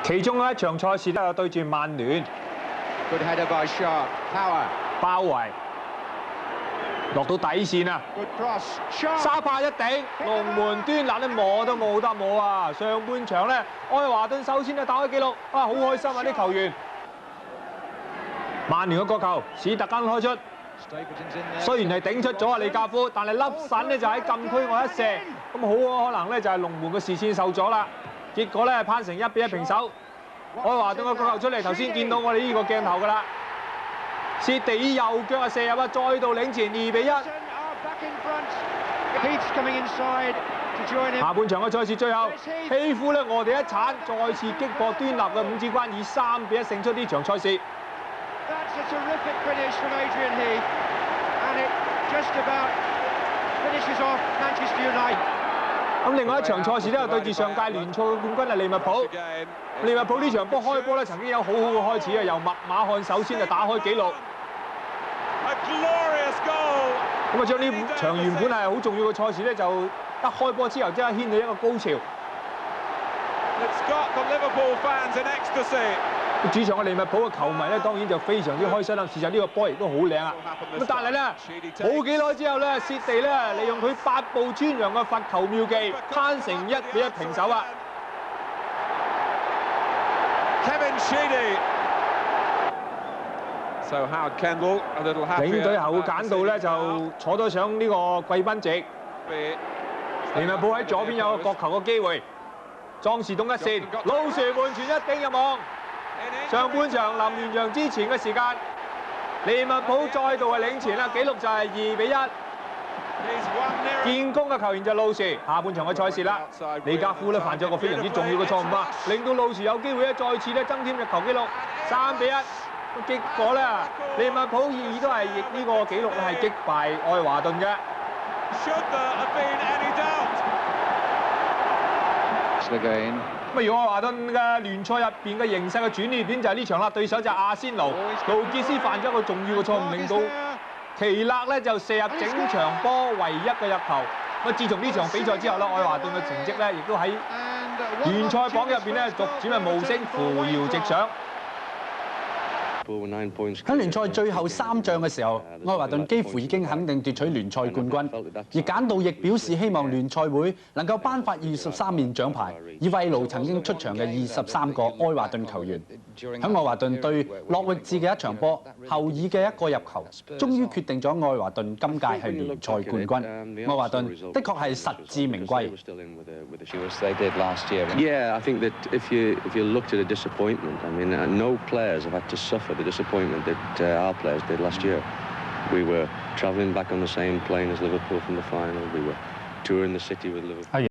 其中一場賽事咧，對住曼聯， Good header by Shaw. Power. 包圍落到底線啊！ Good cross. Shaw. 沙帕一頂，龍門端嗱你摸都冇得摸啊！上半場咧，愛華頓首先就打開紀錄，啊好開心啊啲球員！曼聯嘅角球，史特根開出， Stapleton's in there. 雖然係頂出咗啊利價夫，但係粒腎咧就喺禁區外一射，咁好可能咧就係龍門嘅視線受阻啦。結果咧攀成1-1平手。愛華頓嘅角球出嚟，頭先見到我哋呢個鏡頭㗎啦。薛地右腳啊射入啊，再度領前2-1。 Back in front. Heath's coming inside to join him. 下半場嘅賽事最後，希夫咧我哋一鏟，再次擊破端立嘅五指關，以3-1勝出呢場賽事。 That's a terrific finish from Adrian Heath, and it just about finishes off Manchester United. 咁另外一場賽事咧，對住上屆聯賽嘅冠軍係利物浦。利物浦呢場波開波咧，曾經有好好嘅開始啊，由麥馬漢首先就打開紀錄。咁啊，將呢場原本係好重要嘅賽事咧，就一開波之後即刻掀起一個高潮。主場嘅利物浦嘅球迷咧，當然就非常之開心啦。事實呢個波亦都好靚啊！咁但係咧，冇幾耐之後咧，薛地咧利用佢8步穿楊嘅罰球妙技，攀成1-1平手啊！ 領隊後簡道咧就坐咗上呢個貴賓席。利物浦喺左邊有個角球嘅機會，莊士東一線，路樹門傳一頂入網。上半場臨完場之前嘅時間，利物浦再度係領前啦，紀錄就係2-1。建功嘅球員就路樹。下半場嘅賽事啦，李家夫咧犯咗個非常之重要嘅錯誤啊，令到路樹有機會咧再次咧增添入球紀錄3-1。結果咧，利物浦亦都係呢個紀錄咧係擊敗愛華頓嘅。咁而愛華頓嘅聯賽入邊嘅形勢嘅轉捩點就係呢場啦，對手就係阿仙奴，盧傑斯犯咗一個重要嘅錯誤，令到奇勒咧就射入整場波唯一嘅入球。咁自從呢場比賽之後咧，愛華頓嘅成績咧亦都喺聯賽榜入邊咧逐漸係無聲扶搖直上。 喺聯賽最後3仗嘅時候，愛華頓幾乎已經肯定奪取聯賽冠軍，而簡道亦表示希望聯賽會能夠頒發23面獎牌，以慰勞曾經出場嘅23個愛華頓球員。喺愛華頓對諾域治嘅一場波，後爾嘅一個入球，終於決定咗愛華頓今屆係聯賽冠軍。愛華頓的確係實至名歸。Yeah, I think that if you looked at a disappointment, I mean, no players have had to suffer the disappointment that our players did last year. We were travelling back on the same plane as Liverpool from the final. We were touring the city with Liverpool.